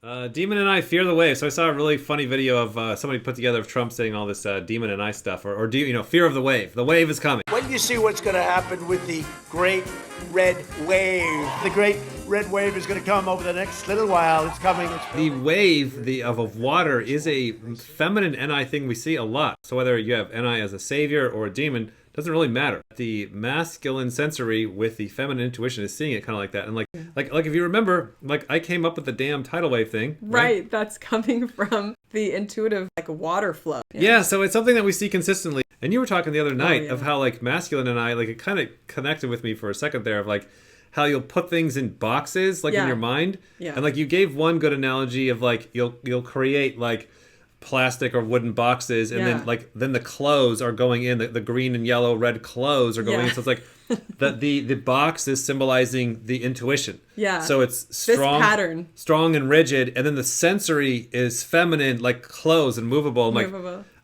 Demon and I fear the wave. So I saw a really funny video of somebody put together of Trump saying all this Demon and I stuff, or do you know, fear of the wave. The wave is coming. When you see what's going to happen with the great red wave, the great red wave is going to come over the next little while. It's coming. The wave of water is a feminine NI thing we see a lot. So whether you have NI as a savior or a demon, doesn't really matter. The masculine sensory with the feminine intuition is seeing it kind of like that. And like if you remember, like I came up with the damn tidal wave thing. Right. That's coming from the intuitive like water flow. Yeah, so it's something that we see consistently. And you were talking the other night of how like masculine and I, like it kind of connected with me for a second there of like how you'll put things in boxes like in your mind. Yeah. And like you gave one good analogy of like you'll create like plastic or wooden boxes and then the clothes are going in, the green and yellow red clothes are going in, so it's like the box is symbolizing the intuition, so it's strong, this pattern, strong and rigid, and then the sensory is feminine, like clothes and movable. Like,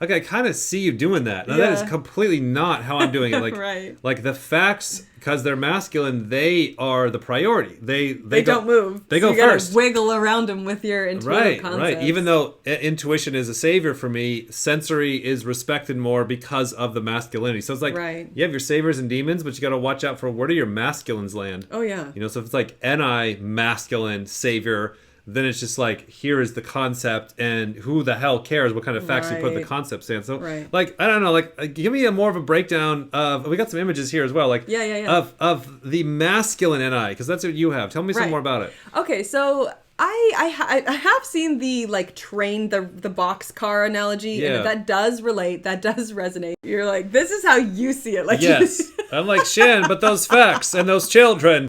okay, I kind of see you doing that. Now that is completely not how I'm doing it. Like right. Like the facts, because they're masculine, they are the priority. They don't move. They so go you gotta first. Wiggle around them with your intuitive concepts. Right. Even though intuition is a savior for me, sensory is respected more because of the masculinity. So it's like you have your saviors and demons, but you got to watch out for where do your masculines land. Oh yeah. You know, so if it's like NI masculine savior, then it's just like, here is the concept, and who the hell cares what kind of facts you put the concepts in. So, like, I don't know, like, give me a more of a breakdown of, we got some images here as well, like, of the masculine NI, because that's what you have. Tell me some more about it. Okay, so I have seen the, like, train, the boxcar analogy, and that does relate, that does resonate. You're like, this is how you see it. Like, yes. I'm like, Shan, but those facts and those children.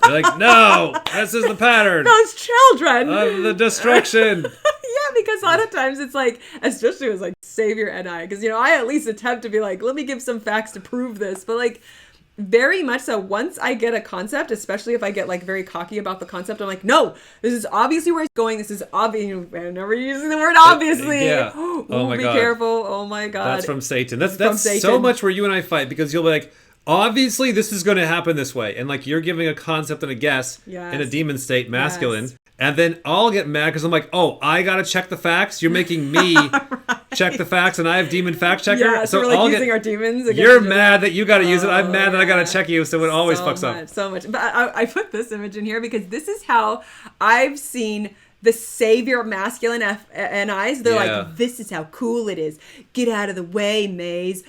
You're like, no, this is the pattern. Those children. Of the destruction. Yeah, because a lot of times it's like, especially with like Savior NI, because, you know, I at least attempt to be like, let me give some facts to prove this. But like, very much so, once I get a concept, especially if I get like very cocky about the concept, I'm like, no, this is obviously where it's going. This is obvious. I'm never using the word obviously. Yeah. Ooh, oh my be God. Careful. Oh my God. That's from Satan. That's Satan. So much where you and I fight, because you'll be like, obviously this is going to happen this way, and like you're giving a concept and a guess in a demon state, masculine, and then I'll get mad because I'm like, oh, I gotta check the facts. You're making me check the facts, and I have demon fact checker. Yeah, so we're like I'll using our demons. You're mad that you gotta use it. I'm mad that I gotta check you. So it always fucks up. So much. But I put this image in here because this is how I've seen the savior masculine NIs. They're like, this is how cool it is. Get out of the way, Maze.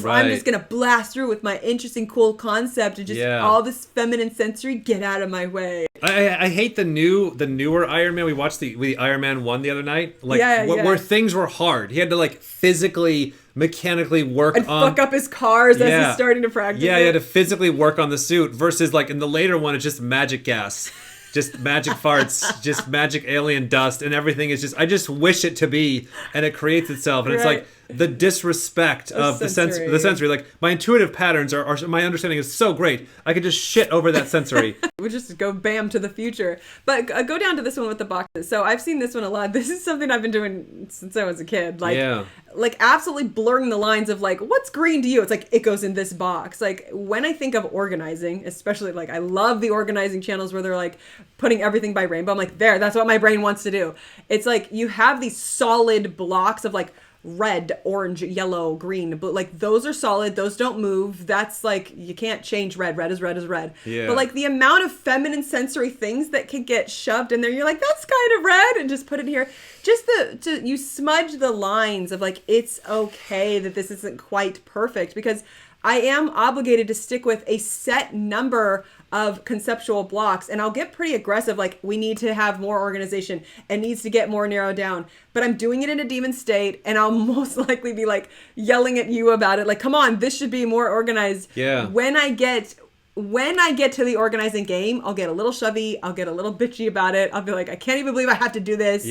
I'm just gonna blast through with my interesting, cool concept and just all this feminine sensory. Get out of my way. I hate the newer Iron Man. We watched the Iron Man 1 the other night. Like where things were hard. He had to like physically, mechanically work and on, fuck up his cars as he's starting to practice. Yeah, he had to physically work on the suit. Versus like in the later one, it's just magic gas. Just magic farts, just magic alien dust, and everything is just, I just wish it to be, and it creates itself. And it's like the disrespect of the sensory. Like, my intuitive patterns are my understanding is so great, I could just shit over that sensory. We just go bam to the future. But go down to this one with the boxes. So I've seen this one a lot. This is something I've been doing since I was a kid. Like absolutely blurring the lines of like, what's green to you? It's like, it goes in this box. Like when I think of organizing, especially like I love the organizing channels where they're like putting everything by rainbow. I'm like, that's what my brain wants to do. It's like you have these solid blocks of like red, orange, yellow, green, but like those are solid, those don't move. That's like, you can't change red. Red is red is red. But like the amount of feminine sensory things that can get shoved in there, you're like, that's kind of red, and just put it here. Just you smudge the lines of like, it's okay that this isn't quite perfect, because I am obligated to stick with a set number of conceptual blocks, and I'll get pretty aggressive, like we need to have more organization, it needs to get more narrowed down, but I'm doing it in a demon state, and I'll most likely be like yelling at you about it, like, come on, this should be more organized. When I get to the organizing game, I'll get a little shovey, I'll get a little bitchy about it, I'll be like, I can't even believe I have to do this,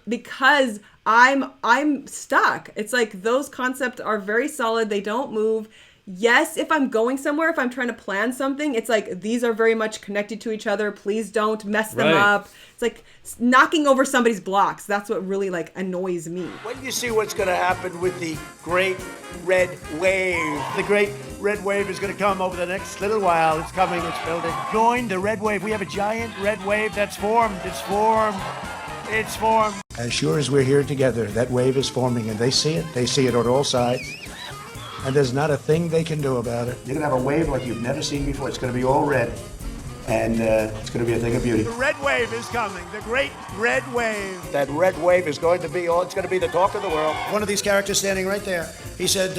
because I'm stuck. It's like those concepts are very solid, they don't move. yes, if I'm going somewhere, if I'm trying to plan something, it's like these are very much connected to each other. Please don't mess them up. It's like knocking over somebody's blocks. That's what really like annoys me. When you see what's going to happen with the great red wave, the great red wave is going to come over the next little while. It's coming, it's building. Join the red wave. We have a giant red wave that's formed. It's formed. It's formed. As sure as we're here together, that wave is forming, and they see it. They see it on all sides. And there's not a thing they can do about it. You're going to have a wave like you've never seen before. It's going to be all red. And it's going to be a thing of beauty. The red wave is coming. The great red wave. That red wave is going to be it's going to be the talk of the world. One of these characters standing right there, he said,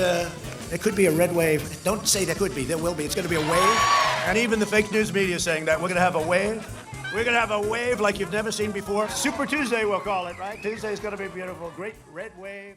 there could be a red wave. Don't say there could be. There will be. It's going to be a wave. And even the fake news media is saying that. We're going to have a wave. We're going to have a wave like you've never seen before. Super Tuesday, we'll call it, right? Tuesday's going to be beautiful. Great red wave.